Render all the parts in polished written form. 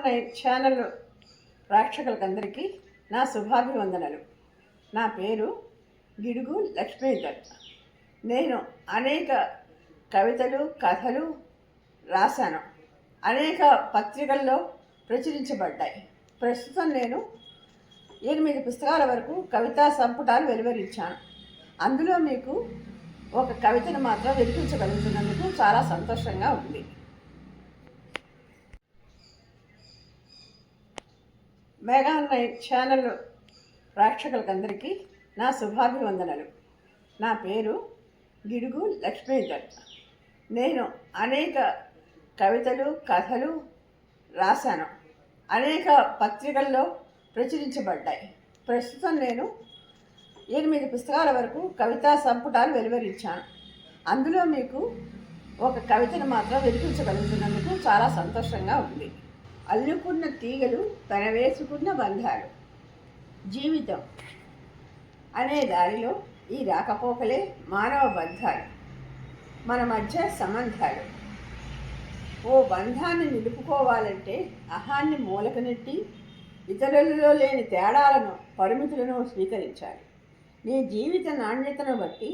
మెగానైట్ channel ప్రేక్షకులకందరికీ నా శుభాభివందనలు. నా పేరు గిడుగు లక్ష్మీధర్. నేను అనేక కవితలు, కథలు రాశాను. అనేక పత్రికల్లో ప్రచురించబడ్డాయి. ప్రస్తుతం నేను 8 పుస్తకాల వరకు కవితా సంపుటాలు వెలువరించాను. అందులో మీకు ఒక కవితను మాత్రం వినిపించగలుగుతున్నందుకు చాలా సంతోషంగా ఉంది. మెగానైట్ ఛానల్ ప్రేక్షకులకందరికీ నా శుభాభివందనలు. నా పేరు గిడుగు లక్ష్మీధర్. నేను అనేక కవితలు, కథలు రాశాను. అనేక పత్రికల్లో ప్రచురించబడ్డాయి. ప్రస్తుతం నేను 8 పుస్తకాల వరకు కవితా సంపుటాలు వెలువరించాను. అందులో మీకు ఒక కవితను మాత్రం వినిపించగలుగుతున్నందుకు చాలా సంతోషంగా ఉంది. అల్లుకున్న తీగలు పెనవేసుకున్న బంధాలు. జీవితం అనే దారిలో ఈ రాకపోకలే మానవ బంధాలు, మన మధ్య సంబంధాలు. ఓ బంధాన్ని నిలుపుకోవాలంటే అహాన్ని మూలకు నెట్టి ఇతరులలో లేని తేడాలను, పరిమితులను స్వీకరించాలి. నీ జీవిత నాణ్యతను బట్టి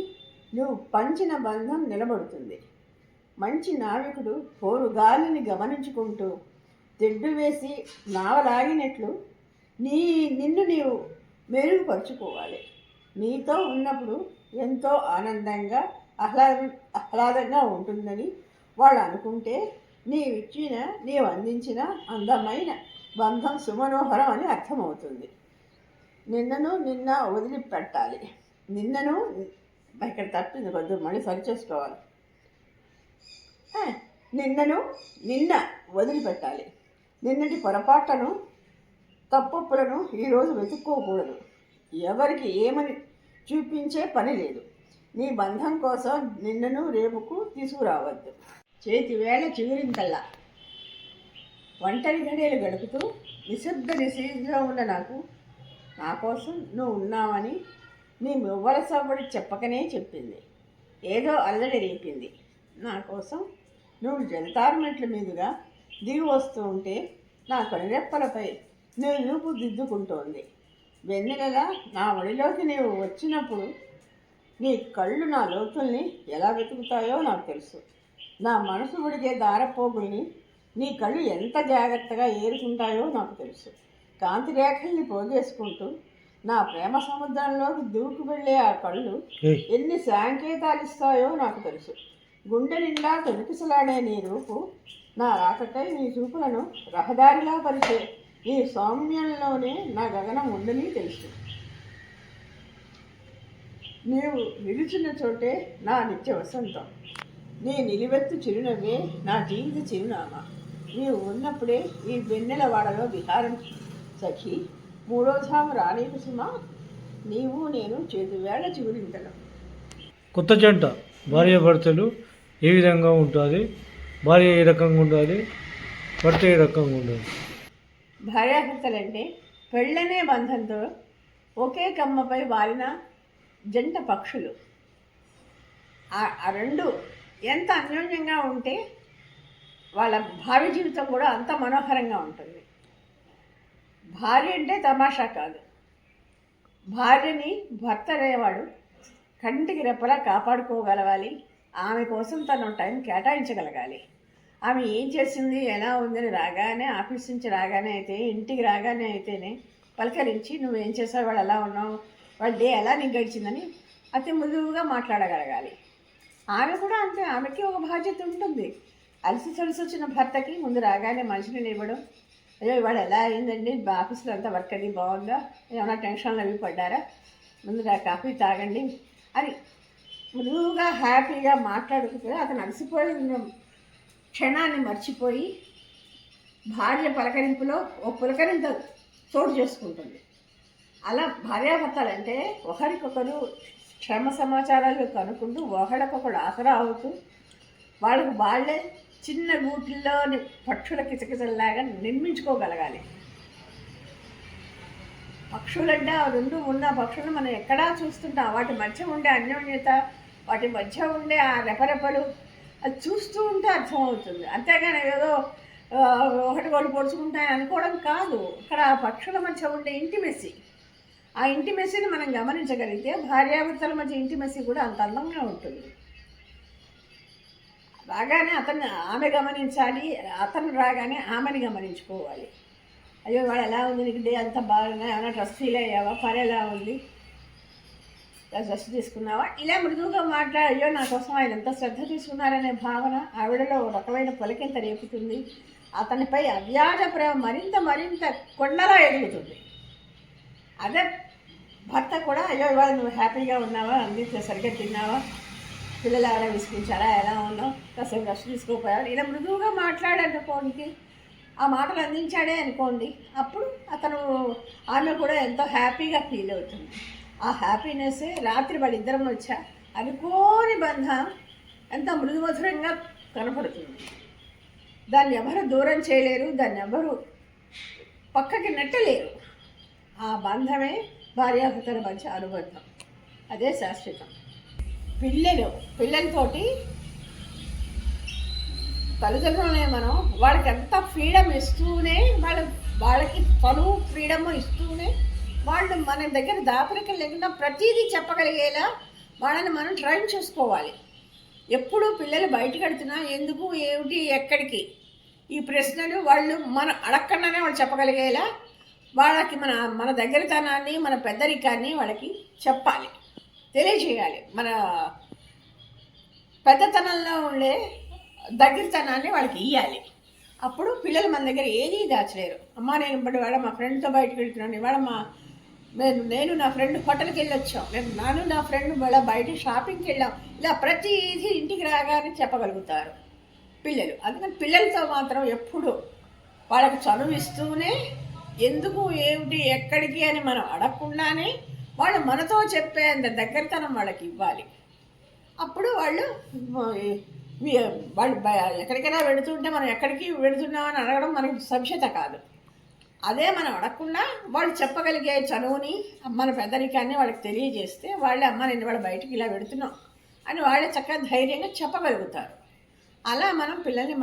నువ్వు పంచిన బంధం నిలబడుతుంది. మంచి నావికుడు పోరుగాలిని గమనించుకుంటూ తెడ్డు వేసి నావలాగినట్లు నిన్ను నీవు మెరుగుపరుచుకోవాలి. నీతో ఉన్నప్పుడు ఎంతో ఆనందంగా ఆహ్లాదంగా ఉంటుందని వాళ్ళు అనుకుంటే నీవు అందించిన అందమైన బంధం సుమనోహరం అని అర్థమవుతుంది. నిన్న వదిలిపెట్టాలి. ఇక్కడ తప్పింది, కొద్దిగా మళ్ళీ సరిచేసుకోవాలి. నిన్న వదిలిపెట్టాలి. నిన్నటి పొరపాట్లను, తప్పులను ఈరోజు వెతుక్కోకూడదు. ఎవరికి ఏమని చూపించే పని లేదు. నీ బంధం కోసం నిన్నను రేపుకు తీసుకురావద్దు. చేతి వేళ చిగురింతల్లా ఒంటరి గడియలు గడుపుతూ నిశ్శబ్దంలో ఉన్న నా కోసం నువ్వు ఉన్నావని నీ మువ్వల సవ్వడి చెప్పకనే చెప్పింది. ఏదో అల్లడి రేపింది. నా కోసం నువ్వు జలతారు మెట్ల మీదుగా దిగి వస్తూ ఉంటే నా కనురెప్పలపై నువ్వు రూపు దిద్దుకుంటోంది. వెన్నెలలా నా ఒడిలోకి నీవు వచ్చినప్పుడు నీ కళ్ళు నా లోతుల్ని ఎలా వెతుకుతాయో నాకు తెలుసు. నా మనసు ఉడిగే దారపోగుల్ని నీ కళ్ళు ఎంత జాగ్రత్తగా ఏరుకుంటాయో నాకు తెలుసు. కాంతి రేఖల్ని పోగేసుకుంటూ నా ప్రేమ సముద్రంలోకి దూకు వెళ్ళే ఆ కళ్ళు ఎన్ని సంకేతాలు ఇస్తాయో నాకు తెలుసు. గుండె నిండా తొలికిసలాడే నీ రూపు నా రాకకై నీ చూపులను రహదారిలా పరిచే ఈ సౌమ్యంలోనే నా గగనం ఉందని తెలుసు. నీవు నిలిచిన చోటే నా నిత్య వసంతం. నీ నిలువెత్తు చిరునవ్వే నా జీవిత చిరునామా. నీవు ఉన్నప్పుడే ఈ వెన్నెల వాడలో విహారం సఖి. మూడో ధాము రానీకు సుమా, నీవు నేను చేతివేళ చిగురింతలం. కొత్త జంట భార్యాభర్తలు ఏ విధంగా ఉంటుంది? భార్య ఏ రకంగా ఉండాలి, భర్త ఏ రకంగా ఉండాలి? భార్యాభర్తలంటే పెళ్ళనే బంధంతో ఒకే కమ్మపై వాలిన జంట పక్షులు. ఆ రెండు ఎంత అన్యోన్యంగా ఉంటే వాళ్ళ భావి జీవితం కూడా అంత మనోహరంగా ఉంటుంది. భార్య అంటే తమాషా కాదు. భార్యని భర్త అనేవాడు కంటికి రెప్పలా కాపాడుకోగలగాలి. ఆమె కోసం తను టైం కేటాయించగలగాలి. ఆమె ఏం చేసింది, ఎలా ఉందని రాగానే, ఆఫీస్ నుంచి రాగానే అయితే, ఇంటికి రాగానే అయితేనే పలకరించి నువ్వేం చేసావు, వాడు ఎలా ఉన్నావు, వాళ్ళ డే ఎలా నీకు గడిచిందని అతి మృదువుగా మాట్లాడగలగాలి. ఆమె కూడా అంతే. ఆమెకి ఒక బాధ్యత ఉంటుంది. అలసి సొలిసి వచ్చిన భర్తకి ముందు రాగానే మంచినీళ్ళు ఇవ్వడం. అయ్యో ఇవాళ ఎలా అయిందండి, ఆఫీస్లో అంతా వర్క్ అది బాగుందా, ఏమైనా టెన్షన్లు అవి పడ్డారా, ముందుగా కాఫీ తాగండి అని మృదువుగా హ్యాపీగా మాట్లాడుకుంటే అతను అలసిపోయిన క్షణాన్ని మర్చిపోయి భార్య పలకరింపులో ఓ పులకరింత చోటు చేసుకుంటుంది. అలా భార్యాభర్తలంటే ఒకరికొకరు క్షేమ సమాచారాలు కనుక్కుంటూ ఒకరికొకరు ఆసరా అవుతూ వాళ్ళే చిన్న గూటిల్లో పక్షుల కిచకిచల్లాగా నిర్మించుకోగలగాలి. పక్షులంటే ఆ రెండు ఉన్న పక్షులు మనం ఎక్కడా చూస్తుంటాం. వాటి మధ్య ఉండే అన్యోన్యత, వాటి మధ్య ఉండే ఆ రెపరెపలు అది చూస్తూ ఉంటే అర్థమవుతుంది. అంతేగాని ఏదో ఒకటి పొడుచుకుంటాయని అనుకోవడం కాదు. ఇక్కడ ఆ పక్షుల మధ్య ఉండే ఇంటిమెసీ, ఆ ఇంటిమెసీని మనం గమనించగలిగితే భార్యాభర్తల మధ్య ఇంటిమెసీ కూడా అంత అందంగా ఉంటుంది. రాగానే ఆమె గమనించాలి, అతను రాగానే ఆమెని గమనించుకోవాలి. అయ్యో వాడు ఎలా ఉంది, నీకు డే అంతా బాగున్నా, ఏమైనా డ్రెస్ ఫీల్ అయ్యావా, పని ఎలా ఉంది, డ్రెస్ తీసుకున్నావా, ఇలా మృదువుగా అయ్యో నా కోసం ఆయన ఎంత శ్రద్ధ తీసుకున్నారనే భావన ఆవిడలో రకమైన పొలకింత రేపుతుంది. అతనిపై అవ్యాజ ప్రేమ మరింత మరింత కొండలా ఎదుగుతుంది. అదే భర్త కూడా అయ్యో ఇవాళ నువ్వు హ్యాపీగా ఉన్నావా, అందించే సరిగ్గా తిన్నావా, పిల్లలు ఎవరైనా విసిగించారా, ఎలా ఉన్నావు, కాసేపు రెస్ట్ తీసుకోపోయాడు, ఇలా మృదువుగా మాట్లాడనుకోండి, ఆ మాటలు అందించాడే అనుకోండి, అప్పుడు ఆమె కూడా ఎంతో హ్యాపీగా ఫీల్ అవుతుంది. ఆ హ్యాపీనెస్ రాత్రి వాళ్ళిద్దరం వచ్చా అనుకోని బంధం ఎంతో మృదుమధురంగా కనపడుతుంది. దాన్ని ఎవరు దూరం చేయలేరు, దాన్ని ఎవరు పక్కకి నెట్టలేరు. ఆ బంధమే భార్యాభర్తల మధ్య అనుబంధం, అదే శాశ్వతం. పిల్లలతోటి తల్లిదండ్రులనే మనం వాళ్ళకి ఎంత ఫ్రీడమ్ ఇస్తూనే వాళ్ళకి పనువు ఫ్రీడమ్ ఇస్తూనే వాళ్ళు మన దగ్గర దాపరికం లేకుండా ప్రతిదీ చెప్పగలిగేలా వాళ్ళని మనం ట్రైన్ చేసుకోవాలి. ఎప్పుడు పిల్లలు బయటకు వెళ్తున్నా ఎందుకు, ఏమిటి, ఎక్కడికి, ఈ ప్రశ్నలు వాళ్ళు మనం అడగకుండానే వాళ్ళు చెప్పగలిగేలా వాళ్ళకి మన దగ్గరతనాన్ని, మన పెద్దరికాన్ని వాళ్ళకి చెప్పాలి, తెలియజేయాలి. మన పెద్దతనంలో ఉండే దగ్గరతనాన్ని వాళ్ళకి ఇవ్వాలి. అప్పుడు పిల్లలు మన దగ్గర ఏదీ దాచలేరు. అమ్మ నేను ఇవాళ మా ఫ్రెండ్తో బయటకు వెళ్తున్నాను, ఇవాళ నేను నా ఫ్రెండ్ హోటల్కి వెళ్ళొచ్చాం, నేను నా ఫ్రెండ్ ఇవాళ బయట షాపింగ్కి వెళ్ళాం, ఇలా ప్రతిదీ ఇంటికి రాగానే చెప్పగలుగుతారు పిల్లలు. అందుకని పిల్లలతో మాత్రం ఎప్పుడు వాళ్ళకి చనువిస్తూనే ఎందుకు, ఏమిటి, ఎక్కడికి అని మనం అడగకుండానే వాళ్ళు మనతో చెప్పే అంత దగ్గరతనం వాళ్ళకి ఇవ్వాలి. అప్పుడు వాళ్ళు ఎక్కడికైనా వెళుతుంటే మనం ఎక్కడికి వెళుతున్నామని అడగడం మనకి సభ్యత కాదు. అదే మనం అడగకుండా వాళ్ళు చెప్పగలిగే చనువుని, మన పెద్దరికాన్ని వాళ్ళకి తెలియజేస్తే వాళ్ళే అమ్మ నేను వాళ్ళ బయటికి ఇలా వెళుతున్నాం అని వాళ్ళే చక్కగా ధైర్యంగా చెప్పగలుగుతారు. అలా మనం పిల్లల్ని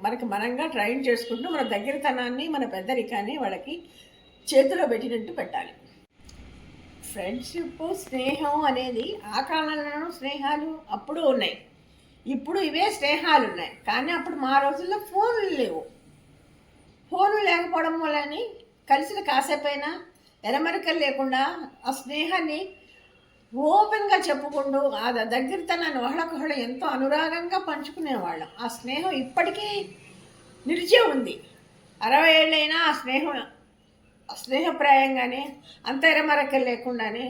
మనకి మనంగా ట్రైన్ చేసుకుంటూ మన దగ్గరతనాన్ని, మన పెద్దరికాన్ని వాళ్ళకి చేతిలో పెట్టినట్టు పెట్టాలి. ఫ్రెండ్షిప్, స్నేహం అనేది ఆ కాలంలోనూ స్నేహాలు అప్పుడు ఉన్నాయి, ఇప్పుడు ఇవే స్నేహాలు ఉన్నాయి. కానీ అప్పుడు మా రోజుల్లో ఫోన్లు లేవు. ఫోన్లు లేకపోవడం వల్లని కలిసిన కాసేపైనా ఎరమరికలు లేకుండా ఆ స్నేహాన్ని ఓపెన్గా చెప్పుకుంటూ ఆ దగ్గరతనాన్ని ఒకళ్ళకొకళ్ళు ఎంతో అనురాగంగా పంచుకునేవాళ్ళం. ఆ స్నేహం ఇప్పటికీ నిలిచే ఉంది. 60 ఏళ్ళైనా ఆ స్నేహప్రాయంగానే అంత ఎరమరకలు లేకుండానే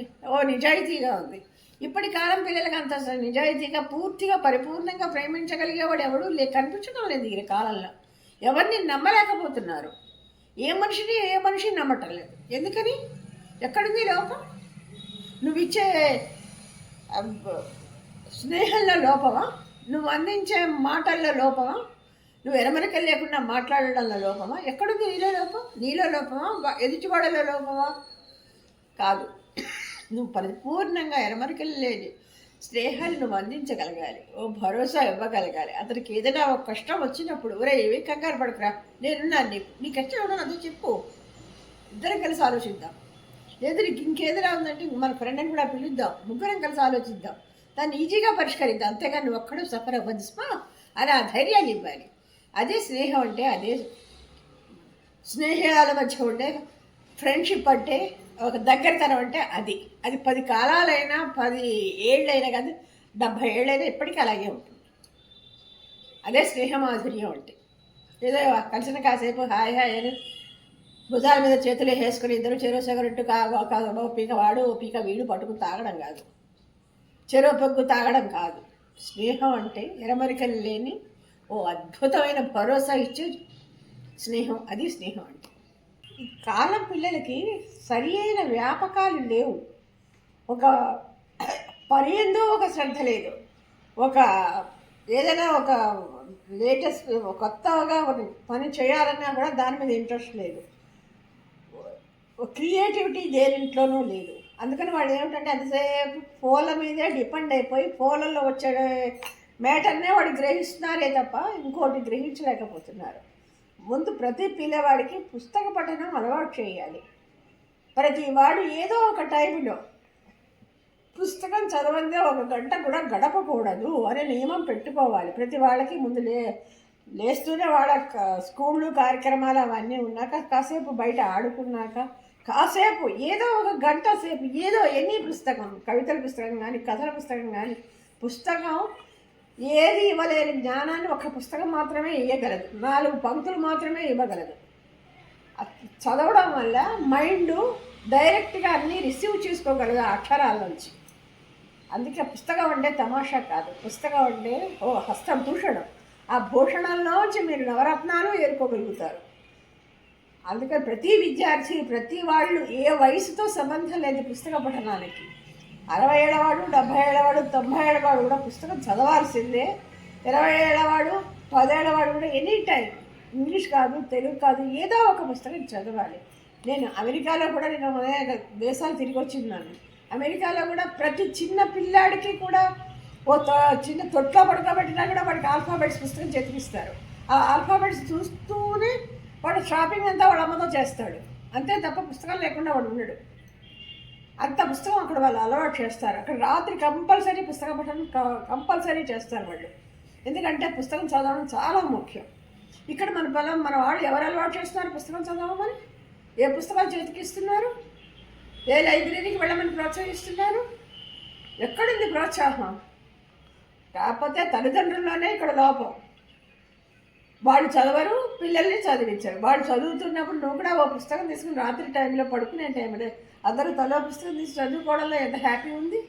నిజాయితీగా ఉంది. ఇప్పటి కాలం పిల్లలకి అంత నిజాయితీగా పూర్తిగా పరిపూర్ణంగా ప్రేమించగలిగేవాడు ఎవడూ కనిపించడం లేదు. ఈ కాలంలో ఎవరిని నమ్మలేకపోతున్నారు. ఏ మనిషిని నమ్మటం లేదు. ఎందుకని? ఎక్కడుంది లోపం? నువ్వు ఇచ్చే స్నేహంలో లోపమా, నువ్వు అందించే మాటల్లో లోపమా, నువ్వు ఎరమరికలు లేకుండా మాట్లాడడంలో లోపమా? ఎక్కడుంది నీలో లోపమా, ఎదుటివాడలో లోపమా? కాదు. నువ్వు పరిపూర్ణంగా ఎరమరికలు లేని స్నేహాన్ని నువ్వు అందించగలగాలి, భరోసా ఇవ్వగలగాలి. అతనికి ఏదైనా ఒక కష్టం వచ్చినప్పుడు ఏవి కంగారు పడకురా, నేనున్నాను, నీకు కష్టం ఎవడో అదే చెప్పు, ఇద్దరం కలిసి ఆలోచిద్దాం. లేదు నీకు ఇంకేదైనా ఉందంటే మన ఫ్రెండ్ని కూడా పిలుద్దాం, ముగ్గురం కలిసి ఆలోచిద్దాం, దాన్ని ఈజీగా పరిష్కరిద్దాం. అంతేగాని నువ్వు ఒక్కడూ సఫర్ అవ్వదు అని ఆ ధైర్యాన్ని ఇవ్వాలి. అదే స్నేహం అంటే, అదే స్నేహాల మధ్య ఉండే ఫ్రెండ్షిప్ అంటే, ఒక దగ్గరతనం అంటే అది 10 కాలాలైనా 10 ఏళ్ళైనా కాదు, 70 ఏళ్ళైనా ఎప్పటికీ అలాగే ఉంటుంది. అదే స్నేహమాధుర్యం అంటే. ఏదో కలిసిన కాసేపు హాయ్ హాయ్ అని భుజాల మీద చేతులు వేసుకుని ఇద్దరు చెరో సిగరెట్టు పీక వాడు పీక వీడు పట్టుకుని తాగడం కాదు, చెరో పగ్గు తాగడం కాదు. స్నేహం అంటే ఎరమరికలు లేని అద్భుతమైన భరోసా ఇచ్చే స్నేహం, అది స్నేహం అంటే. ఈ కాలం పిల్లలకి సరి అయిన వ్యాపకాలు లేవు. ఒక పని ఎందు ఒక శ్రద్ధ లేదు, ఏదైనా ఒక లేటెస్ట్ కొత్తగా పని చేయాలన్నా కూడా దాని మీద ఇంట్రెస్ట్ లేదు. క్రియేటివిటీ దేనింట్లోనూ లేదు. అందుకని వాళ్ళు ఏమిటంటే అంతసేపు ఫోన్ల మీదే డిపెండ్ అయిపోయి ఫోన్లలో వచ్చే మ్యాటర్నే వాడు గ్రహిస్తున్నారే తప్ప ఇంకోటి గ్రహించలేకపోతున్నారు. ముందు ప్రతి పిల్లవాడికి పుస్తక పఠనం అలవాటు చేయాలి. ప్రతి వాడు ఏదో ఒక టైంలో పుస్తకం చదవందే 1 గంట కూడా గడపకూడదు అనే నియమం పెట్టుకోవాలి. ప్రతి వాళ్ళకి ముందు లేస్తూనే వాళ్ళ స్కూళ్ళు కార్యక్రమాలు అవన్నీ ఉన్నాక కాసేపు బయట ఆడుకున్నాక కాసేపు ఏదో 1 గంట సేపు ఏదో ఎనీ పుస్తకం, కవితల పుస్తకం కానీ కథల పుస్తకం కానీ, పుస్తకం ఏది ఇవ్వలేని జ్ఞానాన్ని ఒక పుస్తకం మాత్రమే ఇవ్వగలదు. 4 పంక్తులు మాత్రమే ఇవ్వగలదు. చదవడం వల్ల మైండ్ డైరెక్ట్గా అన్నీ రిసీవ్ చేసుకోగలదు ఆ అక్షరాల నుంచి. అందుకే పుస్తకం అంటే తమాషా కాదు. పుస్తకం అంటే హస్తభూషణం. ఆ భూషణంలోంచి మీరు నవరత్నాలు ఏరుకోగలుగుతారు. అందుకని ప్రతి విద్యార్థి, ప్రతి వాళ్ళు ఏ వయసుతో సంబంధం లేదు పుస్తక పఠనానికి. 60 ఏళ్ళవాడు, 70 ఏళ్ళవాడు, 90 ఏళ్ళవాడు కూడా పుస్తకం చదవాల్సిందే. 20 ఏళ్ళవాడు, 10 ఏళ్ళవాడు కూడా ఎనీ టైం ఇంగ్లీష్ కాదు, తెలుగు కాదు, ఏదో ఒక పుస్తకం చదవాలి. నేను అమెరికాలో కూడా అనేక దేశాలు తిరిగి వచ్చిన్నాను. అమెరికాలో కూడా ప్రతి చిన్న పిల్లాడికి కూడా చిన్న తొట్లో పడుకోబెట్టినా కూడా వాడికి ఆల్ఫాబెట్స్ పుస్తకం చదివిస్తారు. ఆ ఆల్ఫాబెట్స్ చూస్తూనే వాడు షాపింగ్ అంతా వాళ్ళ అమ్మతో చేస్తాడు. అంతే తప్ప పుస్తకం లేకుండా వాడు ఉండడు. అంత పుస్తకం అక్కడ వాళ్ళు అలవాటు చేస్తారు. అక్కడ రాత్రి కంపల్సరీ పుస్తక పఠనం కంపల్సరీ చేస్తారు వాళ్ళు. ఎందుకంటే పుస్తకం చదవడం చాలా ముఖ్యం. ఇక్కడ మన వాళ్ళు ఎవరు అలవాటు చేస్తున్నారు పుస్తకం చదవమని? ఏ పుస్తకాలు చేతికిస్తున్నారు? ఏ లైబ్రరీకి వెళ్ళమని ప్రోత్సహిస్తున్నారు? ఎక్కడుంది ప్రోత్సాహం? కాకపోతే తల్లిదండ్రుల్లోనే ఇక్కడ లోపం. వాళ్ళు చదవరు, పిల్లల్ని చదివించారు. వాళ్ళు చదువుతున్నప్పుడు నువ్వు కూడా ఓ పుస్తకం తీసుకుని రాత్రి టైంలో పడుకునే టైంలో అందరూ తలో పుస్తకం తీసి చదువుకోవడంలో ఎంత హ్యాపీ ఉంది.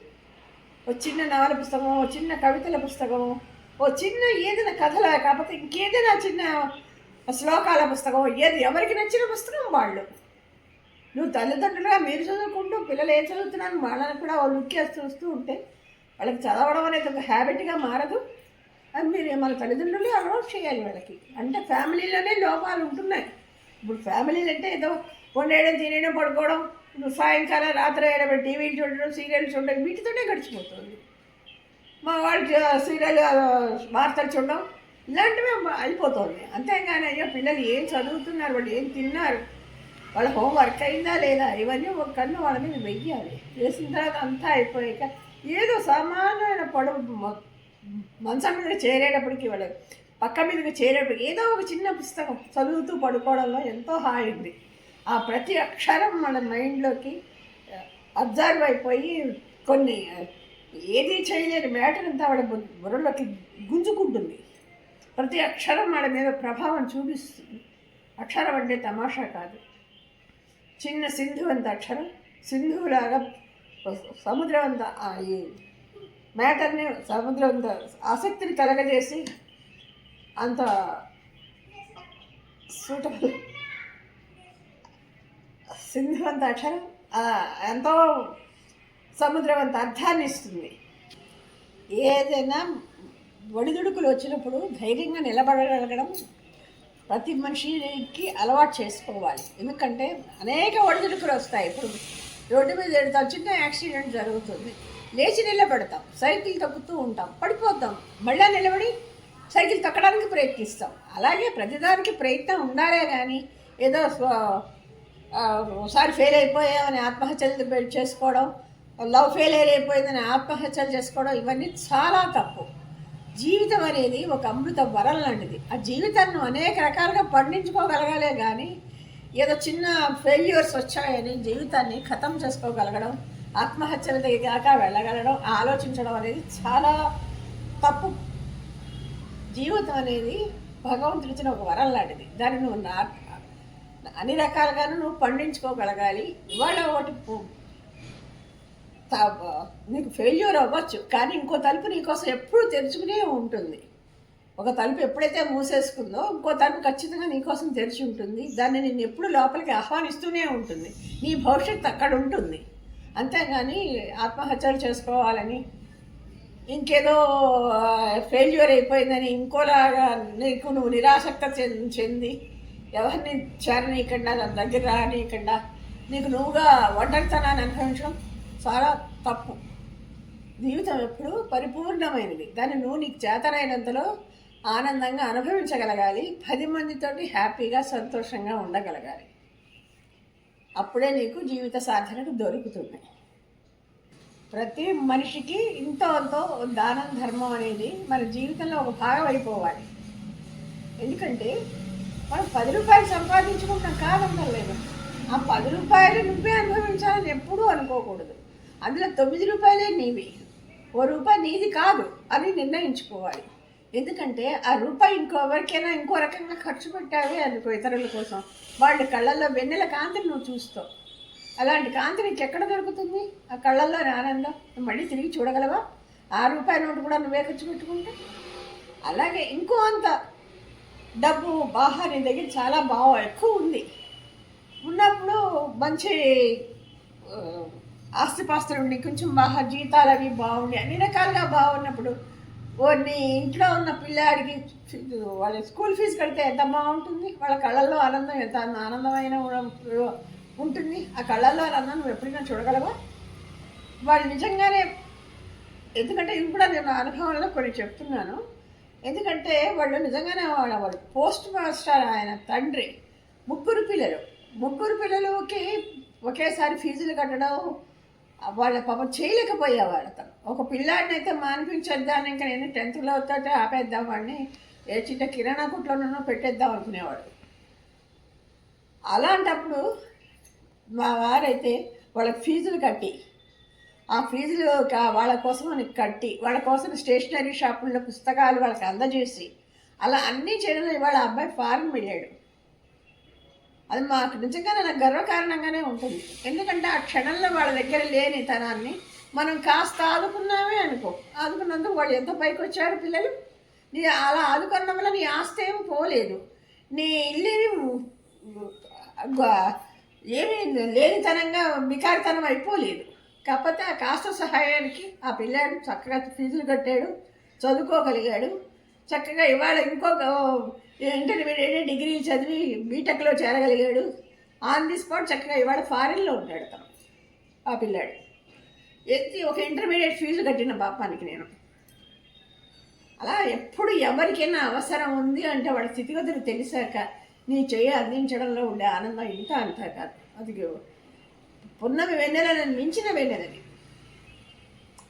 ఓ చిన్న నవల పుస్తకం, ఓ చిన్న కవితల పుస్తకం, ఓ చిన్న ఏదైనా కథల, కాకపోతే ఇంకేదైనా చిన్న శ్లోకాల పుస్తకం, ఏది ఎవరికి నచ్చిన పుస్తకం వాళ్ళు. నువ్వు తల్లిదండ్రులుగా మీరు చదువుకుంటూ పిల్లలు ఏం చదువుతున్నాను వాళ్ళని కూడా వాళ్ళు లుక్కేసి చూస్తూ ఉంటే వాళ్ళకి చదవడం అనేది ఒక హ్యాబిట్గా మారదు. అది మీరు మన తల్లిదండ్రులే అలవాటు చేయాలి వాళ్ళకి. అంటే ఫ్యామిలీలోనే లోపాలు ఉంటున్నాయి. ఇప్పుడు ఫ్యామిలీలు అంటే ఏదో వండేయడం, తినేయడం, పడుకోవడం, సాయంకాలం రాత్రి అయ్యడం, టీవీలు చూడడం, సీరియల్ చూడడం, వీటితోనే గడిచిపోతుంది. మా వాళ్ళు సీరియల్ వార్తలు చూడడం ఇలాంటివి అయిపోతుంది. అంతేగాని అయ్యో పిల్లలు ఏం చదువుతున్నారు, వాళ్ళు ఏం తిన్నారు, వాళ్ళ హోంవర్క్ అయిందా లేదా, ఇవన్నీ ఒక కన్ను వాళ్ళ మీద వెయ్యాలి. వేసిన తర్వాత అంతా అయిపోయాక ఏదో సామాన్యమైన మంచం మీద చేరేటప్పటికి వాళ్ళ పక్క మీదకి చేరేటప్పటికి ఏదో ఒక చిన్న పుస్తకం చదువుతూ పడుకోవడంలో ఎంతో హాయి ఉంది. ఆ ప్రతి అక్షరం మన మైండ్లోకి అబ్జర్వ్ అయిపోయి కొన్ని ఏది చేయలేని మ్యాటర్ అంతా వాళ్ళ బుర్రలోకి గుంజుకుంటుంది. ప్రతి అక్షరం వాళ్ళ మీద ప్రభావం చూపిస్తుంది. అక్షరం అంటే తమాషా కాదు. చిన్న సింధు అంత అక్షరం, సింధువులాగా సముద్రం అంత ఈ మ్యాటర్ని సముద్రం అంత ఆసక్తిని కలగజేసి అంత సూటబుల్ సింధు అంత అక్షరం ఎంతో సముద్రం అంత అర్థాన్ని ఇస్తుంది. ఏదైనా ఒడిదుడుకులు వచ్చినప్పుడు ధైర్యంగా నిలబడగలగడం ప్రతి మనిషికి అలవాటు చేసుకోవాలి. ఎందుకంటే అనేక ఒడిదుడుకులు వస్తాయి. ఇప్పుడు రోడ్డు మీద వెళ్తాం, చిన్న యాక్సిడెంట్ జరుగుతుంది, లేచి నిలబడతాం, సైకిల్ తొక్కుతూ ఉంటాం, పడిపోతాం, మళ్ళీ నిలబడి సైకిల్ తొక్కడానికి ప్రయత్నిస్తాం. అలాగే ప్రతిదానికి ప్రయత్నం ఉండాలే కానీ ఏదో ఒకసారి ఫెయిల్ అయిపోయామని ఆత్మహత్యలు చేసుకోవడం, లవ్ ఫెయిలియర్ అయిపోయిందని ఆత్మహత్యలు చేసుకోవడం ఇవన్నీ చాలా తప్పు. జీవితం అనేది ఒక అమృత వరం లాంటిది. ఆ జీవితాన్ని అనేక రకాలుగా పండించుకోగలగాలే కానీ ఏదో చిన్న ఫెయిల్యూర్స్ వచ్చాయని జీవితాన్ని ఖతం చేసుకోగలగడం, ఆత్మహత్యల దాకా వెళ్ళగలగడం, ఆలోచించడం అనేది చాలా తప్పు. జీవితం అనేది భగవంతుడు ఇచ్చిన ఒక వరం లాంటిది. దాన్ని నువ్వు అన్ని రకాలుగాను నువ్వు పండించుకోగలగాలి. ఇవాళ ఒకటి నీకు ఫెయిల్యూర్ అవ్వచ్చు, కానీ ఇంకో తలుపు నీకోసం ఎప్పుడూ తెరుచుకునే ఉంటుంది. ఒక తలుపు ఎప్పుడైతే మూసేసుకుందో ఇంకో తలుపు ఖచ్చితంగా నీకోసం తెరిచి ఉంటుంది. దాన్ని నేను ఎప్పుడు లోపలికి ఆహ్వానిస్తూనే ఉంటుంది. నీ భవిష్యత్తు అక్కడ ఉంటుంది. అంతేగాని ఆత్మహత్యలు చేసుకోవాలని, ఇంకేదో ఫెయిల్యూర్ అయిపోయిందని ఇంకోలాగా నీకు నువ్వు నిరాసక్త చెంది ఎవరిని చేరనీయకుండా దాని దగ్గర రానీయకుండా నీకు నువ్వుగా ఒంటరితనాన్ని అనుభవించడం చాలా తప్పు. జీవితం ఎప్పుడు పరిపూర్ణమైనది. దాన్ని నువ్వు నీకు చేతనైనంతలో ఆనందంగా అనుభవించగలగాలి, 10 మందితోటి హ్యాపీగా సంతోషంగా ఉండగలగాలి. అప్పుడే నీకు జీవిత సాధనకు దొరుకుతుంది. ప్రతి మనిషికి ఇంతో అంతో దానం ధర్మం అనేది మన జీవితంలో ఒక భాగం అయిపోవాలి. ఎందుకంటే మనం 10 రూపాయలు సంపాదించుకుంటాం కాదంటలేదు. ఆ 10 రూపాయలు నువ్వే అనుభవించాలని ఎప్పుడూ అనుకోకూడదు. అందులో 9 రూపాయలే నీవి, రూపాయి నీది కాదు అని నిర్ణయించుకోవాలి. ఎందుకంటే ఆ రూపాయి ఇంకోవరికైనా ఇంకో రకంగా ఖర్చు పెట్టావే అనుకో ఇతరుల కోసం, వాళ్ళ కళ్ళల్లో వెన్నెల కాంతిని నువ్వు చూస్తావు. అలాంటి కాంతి నీకు ఎక్కడ దొరుకుతుంది? ఆ కళ్ళల్లోని ఆనందం మళ్ళీ తిరిగి చూడగలవా? ఆ రూపాయి నోటు కూడా నువ్వే ఖర్చు పెట్టుకుంటే. అలాగే ఇంకో అంత డబ్బు బాగా నీ దగ్గర చాలా బాగా ఎక్కువ ఉంది ఉన్నప్పుడు, మంచి ఆస్తిపాస్తులు ఉండి కొంచెం బాగా జీతాలు అవి బాగుండి అన్ని రకాలుగా బాగున్నప్పుడు నీ ఇంట్లో ఉన్న పిల్లాడికి వాళ్ళ స్కూల్ ఫీజు కడితే ఎంత బాగుంటుంది. వాళ్ళ కళ్ళల్లో ఆనందం ఎంత ఆనందమైన ఉంటుంది. ఆ కళ్ళల్లో ఆనందం నువ్వు ఎప్పుడైనా చూడగలవా? వాళ్ళు నిజంగానే, ఎందుకంటే ఇది కూడా నేను అనుభవంలో కొన్ని చెప్తున్నాను. ఎందుకంటే వాళ్ళు నిజంగానే వాళ్ళు పోస్ట్ మాస్టర్ ఆయన తండ్రి, ముగ్గురు పిల్లలకి ఒకేసారి ఫీజులు కట్టడం వాళ్ళ పాపం చేయలేకపోయేవాడు. అతను ఒక పిల్లాడిని అయితే మానిపించేద్దాను, ఇంకా నేను 10th తోటే ఆపేద్దాం వాడిని, ఏ చిన్న కిరాణా కుట్లోనూ పెట్టేద్దాం అనుకునేవాడు. అలాంటప్పుడు మా వారైతే వాళ్ళకి ఫీజులు కట్టి, ఆ ఫీజులు వాళ్ళ కోసం కట్టి, వాళ్ళ కోసం స్టేషనరీ షాపుల్లో పుస్తకాలు వాళ్ళకి అందజేసి అలా అన్నీ చేయడం. ఇవాళ అబ్బాయి ఫారెన్ వెళ్ళాడు. అది మాకు నిజంగా నాకు గర్వకారణంగానే ఉంటుంది. ఎందుకంటే ఆ క్షణంలో వాళ్ళ దగ్గర లేని తనాన్ని మనం కాస్త ఆదుకున్నామే అనుకో, ఆదుకున్నందుకు వాళ్ళు ఎంత పైకి వచ్చారు పిల్లలు. నీ అలా ఆదుకున్న వల్ల నీ ఆస్తి ఏమి పోలేదు, నీ ఇల్లు ఏమీ లేనితనంగా బికారితనం అయిపోలేదు. కాకపోతే ఆ కాస్త సహాయానికి ఆ పిల్లాడు చక్కగా ఫీజులు కట్టాడు, చదువుకోగలిగాడు. చక్కగా ఇవాళ ఇంకొక ఇంటర్మీడియట్ డిగ్రీ చదివి బీటెక్లో చేరగలిగాడు. ఆన్ ది స్పాట్ చక్కగా ఇవాళ ఫారిన్లో ఉంటాడు తను. ఆ పిల్లాడు ఒక ఇంటర్మీడియట్ ఫీజు కట్టిన పాపానికి నేను. అలా ఎప్పుడు ఎవరికైనా అవసరం ఉంది అంటే వాళ్ళ స్థితిగతులు తెలిసాక నీ చెయ్యి అందించడంలో ఉండే ఆనందం ఇంత అంతా కాదు. అది పున్నమి వెన్నెలని మించిన వెన్నెలని.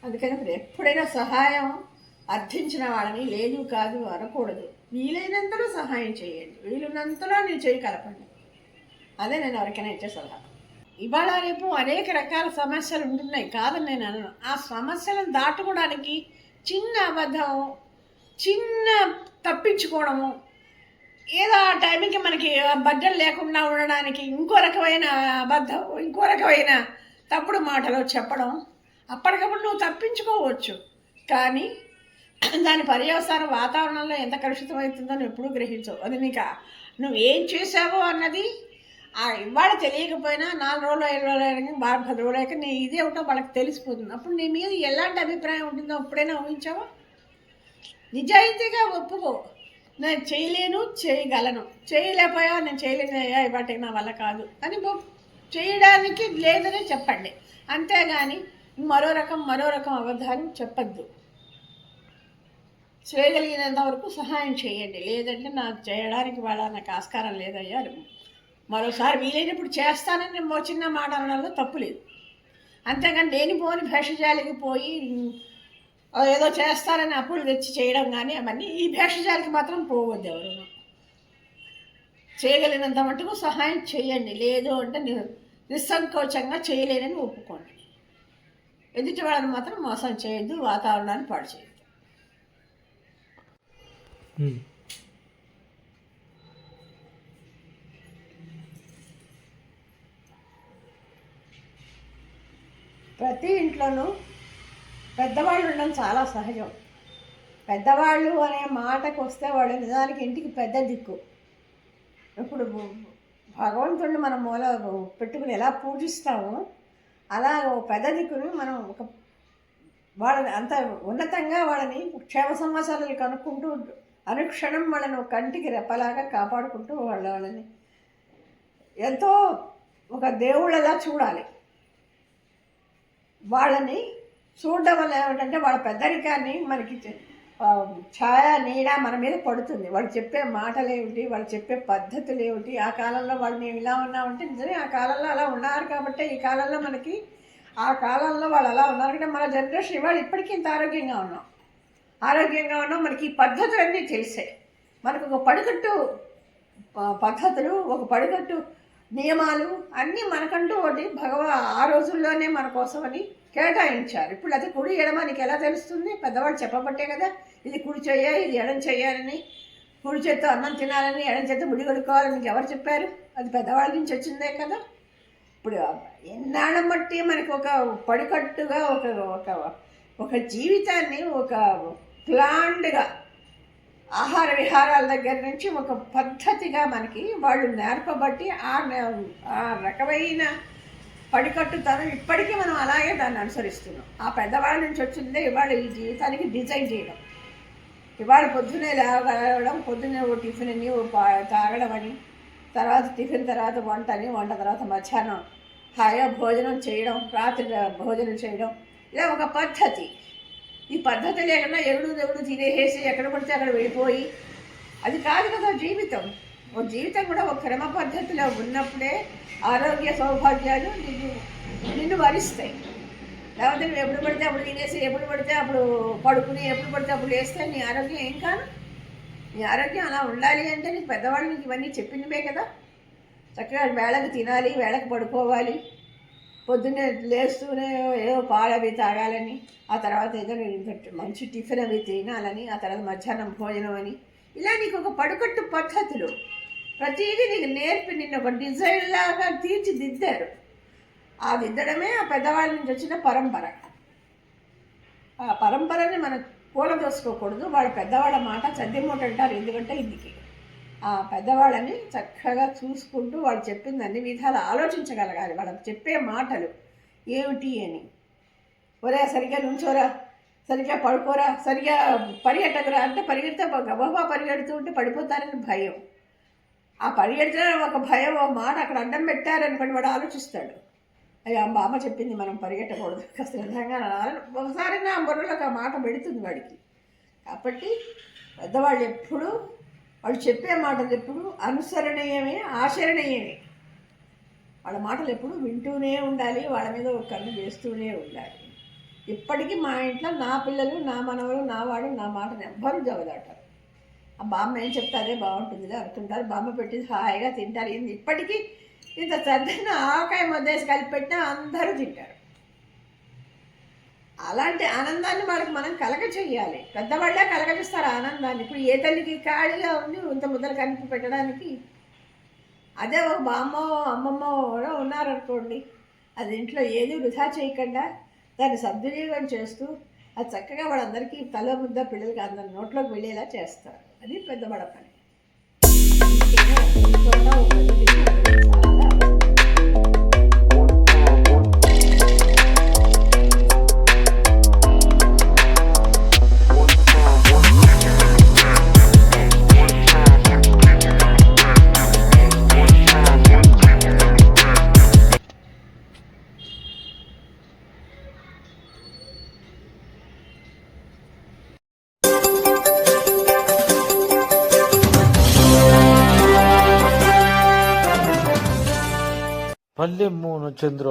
అందుకని ఎప్పుడైనా సహాయం అర్థించిన వాళ్ళని లేదు కాదు అనకూడదు. వీలైనంతలో సహాయం చేయండి, వీలున్నంతలో నీ చేయి కలపండి. అదే నేను ఎవరికైనా ఇచ్చే సలహా. ఇవాళ రేపు అనేక రకాల సమస్యలు ఉంటున్నాయి కాదని నేను అనను. ఆ సమస్యలను దాటుకోవడానికి చిన్న అబద్ధం, చిన్న తప్పించుకోవడము, ఏదో ఆ టైంకి మనకి బడ్జెట్ లేకుండా ఉండడానికి ఇంకో రకమైన అబద్ధం, ఇంకో రకమైన తప్పుడు మాటలు చెప్పడం, అప్పటికప్పుడు నువ్వు తప్పించుకోవచ్చు. కానీ దాని పర్యవసానం వాతావరణంలో ఎంత కలుషితమవుతుందో నువ్వు ఎప్పుడూ గ్రహించవు. అది నీకు నువ్వేం చేసావో అన్నది ఇవాళ తెలియకపోయినా 4 రోజులు 5 రోజులు 10 రోజులకి నీ ఇదే ఉంటో వాళ్ళకి తెలిసిపోతుంది. అప్పుడు నీ మీద ఎలాంటి అభిప్రాయం ఉంటుందో ఎప్పుడైనా ఊహించావా? నిజాయితీగా ఒప్పుకో, నేను చేయలేను, చేయగలను, చేయలేకపోయా నేను చేయలేనయ్యా ఇవాటికి నా వల్ల కాదు అని చేయడానికి లేదని చెప్పండి. అంతేగాని మరో రకం అబద్ధాలు చెప్పద్దు. చేయగలిగినంత వరకు సహాయం చేయండి. లేదంటే నాకు చేయడానికి వాళ్ళ నాకు ఆస్కారం లేదయ్యా, మరోసారి వీలైనప్పుడు చేస్తానని చిన్న మాట అనడంలో తప్పు లేదు. అంతేగాని లేనిపోని భేషజాలికి పోయి ఏదో చేస్తారని అప్పులు తెచ్చి చేయడం కానీ అవన్నీ ఈ భేషజాలికి మాత్రం పోవద్దు. ఎవరు చేయగలిగినంత మటుకు సహాయం చేయండి. లేదు అంటే నిస్సంకోచంగా చేయలేనని ఒప్పుకోండి. ఎదుటి వాళ్ళని మాత్రం మోసం చేయొద్దు, వాతావరణాన్ని పాడు చేయొద్దు. ప్రతి ఇంట్లోనూ పెద్దవాళ్ళు ఉండడం చాలా సహజం. పెద్దవాళ్ళు అనే మాటకు వస్తే వాళ్ళు నిజానికి ఇంటికి పెద్ద దిక్కు. ఇప్పుడు భగవంతుడిని మనం మూల పెట్టుకుని ఎలా పూజిస్తామో అలా పెద్ద దిక్కుని మనం వాళ్ళని అంత ఉన్నతంగా వాళ్ళని క్షేమ సమాచారాలు కనుక్కుంటూ అనుక్షణం వాళ్ళని కంటికి రెప్పలాగా కాపాడుకుంటూ వాళ్ళని ఎంతో ఒక దేవుళ్ళలా చూడాలి. వాళ్ళని చూడడం వల్ల ఏమిటంటే వాళ్ళ పెద్దరికాన్ని మనకి ఛాయ నీడ మన మీద పడుతుంది. వాళ్ళు చెప్పే మాటలు ఏమిటి, వాళ్ళు చెప్పే పద్ధతులు ఏమిటి, ఆ కాలంలో వాళ్ళు మేము ఇలా ఉన్నామంటే నిజమే ఆ కాలంలో అలా ఉన్నారు కాబట్టి ఈ కాలంలో మనకి ఆ కాలంలో వాళ్ళు అలా ఉన్నారు అంటే మన జనరేషన్ ఇవాళ ఇప్పటికీ ఇంత ఆరోగ్యంగా ఉన్నాం. మనకి ఈ పద్ధతులన్నీ తెలిసాయి. మనకు ఒక పడికట్టు పద్ధతులు, ఒక పడికట్టు నియమాలు అన్నీ మనకంటూ ఒకటి ఆ రోజుల్లోనే మన కోసమని కేటాయించారు. ఇప్పుడు అది కుడి ఎడమ నీకు ఎలా తెలుస్తుంది? పెద్దవాళ్ళు చెప్పబట్టే కదా. ఇది కుడి చెయ్య, ఇది ఎడం చెయ్యాలని, కుడి చేత్తో అన్నం తినాలని, ఎడం చేత్తో ముడి కొడుకోవాలని ఎవరు చెప్పారు? అది పెద్దవాళ్ళ నుంచి వచ్చిందే కదా. ఇప్పుడు ఎన్నాళ్ళ బట్టి మనకి ఒక పడికట్టుగా ఒక ఒక ఒక జీవితాన్ని ఒక ప్లాన్డ్గా ఆహార విహారాల దగ్గర నుంచి ఒక పద్ధతిగా మనకి వాళ్ళు నేర్పబట్టి ఆ రకమైన పడికట్టుతనం ఇప్పటికీ మనం అలాగే దాన్ని అనుసరిస్తున్నాం. ఆ పెద్దవాళ్ళ నుంచి వచ్చిందే ఇవాళ ఈ జీవితానికి డిజైన్ చేయడం. ఇవాళ పొద్దున్నే లేవడం, పొద్దున్నే ఓ టిఫిన్ అని, ఓ తాగడం అని, తర్వాత టిఫిన్ తర్వాత వంట అని, వంట తర్వాత మధ్యాహ్నం హాయిగా భోజనం చేయడం, రాత్రి భోజనం చేయడం, ఇలా ఒక పద్ధతి. ఈ పద్ధతి లేకుండా ఎగుడు తినేసి ఎక్కడ పడితే అక్కడ వెళ్ళిపోయి అది కాదు కదా జీవితం. ఓ జీవితం కూడా ఒక క్రమ పద్ధతిలో ఉన్నప్పుడే ఆరోగ్య సౌభాగ్యాలు నిన్ను వరిస్తాయి. లేకపోతే నువ్వు ఎప్పుడు పడితే అప్పుడు తినేసి, ఎప్పుడు పడితే అప్పుడు పడుకుని, ఎప్పుడు పడితే అప్పుడు వేస్తే నీ ఆరోగ్యం ఏం కాదు. నీ ఆరోగ్యం అలా ఉండాలి అంటే నీకు పెద్దవాళ్ళు నీకు ఇవన్నీ చెప్పినవే కదా. చక్కగా వేళకు తినాలి, వేళకు పడుకోవాలి, పొద్దున్నే లేస్తూనే ఏదో పాలు అవి తాగాలని, ఆ తర్వాత ఏదో మంచి టిఫిన్ అవి తినాలని, ఆ తర్వాత మధ్యాహ్నం భోజనం అని, ఇలా నీకు ఒక పడుకట్టు పద్ధతులు ప్రతిదీ నీకు నేర్పి నిన్ను ఒక డిజైన్ లాగా తీర్చిదిద్దారు. ఆ దిద్దడమే ఆ పెద్దవాళ్ళ నుంచి వచ్చిన పరంపర. ఆ పరంపరని మనం కూలదోసుకోకూడదు. వాళ్ళ పెద్దవాళ్ళ మాట చద్దిమూట అంటారు. ఎందుకంటే ఇందుకి ఆ పెద్దవాళ్ళని చక్కగా చూసుకుంటూ వాళ్ళు చెప్పింది అన్ని విధాలు ఆలోచించగలగాలి. వాళ్ళకి చెప్పే మాటలు ఏమిటి అని. ఒరే సరిగ్గా నుంచోరా, సరిగ్గా పడుకోరా, సరిగ్గా పరిగెట్టకురా అంటే పరిగెడితే గబగబా పరిగెడుతూ ఉంటే పడిపోతారని భయం. ఆ పరిగెడితే ఒక భయం, ఒక మాట అక్కడ అడ్డం పెట్టారనుకోండి వాడు ఆలోచిస్తాడు. అయ్యా అమ్మ చెప్పింది మనం పరిగెట్టకూడదు, కాస్త విధంగా ఒకసారి నా బుర్రలోకి ఆ మాట పెడుతుంది వాడికి. కాబట్టి పెద్దవాళ్ళు ఎప్పుడు వాళ్ళు చెప్పే మాటలు ఎప్పుడు అనుసరణీయమే, ఆచరణీయమే. వాళ్ళ మాటలు ఎప్పుడు వింటూనే ఉండాలి, వాళ్ళ మీద ఒక కన్ను వేస్తూనే ఉండాలి. ఇప్పటికీ మా ఇంట్లో నా పిల్లలు, నా మనవలు, నా వాడు నా మాటను ఎవ్వరూ జవదాటారు. ఆ బామ్మ ఏం చెప్తే అదే బాగుంటుందిలే అనుకుంటారు. బామ్మ పెట్టింది హాయిగా తింటారు. ఇప్పటికీ ఇంత సర్దైన ఆవకాయ ముద్దేసి కలిపి పెట్టినా అందరూ తింటారు. అలాంటి ఆనందాన్ని వాళ్ళకి మనం కలగ చెయ్యాలి. పెద్దవాళ్ళే కలగజేస్తారు ఆనందాన్ని. ఇప్పుడు ఏ తల్లికి ఖాళీగా ఉంది ఇంత ముద్దలు కలిపి పెట్టడానికి? అదే ఒక బామ్మో అమ్మమ్మో ఉన్నారనుకోండి, అది ఇంట్లో ఏది వృధా చేయకుండా దాన్ని సద్వినియోగం చేస్తూ అది చక్కగా వాళ్ళందరికీ తల ముద్ద పిల్లలకి అందరి నోట్లోకి వెళ్ళేలా చేస్తారు. అది పెద్దవాళ్ళ పని. పల్లె మూన చంద్ర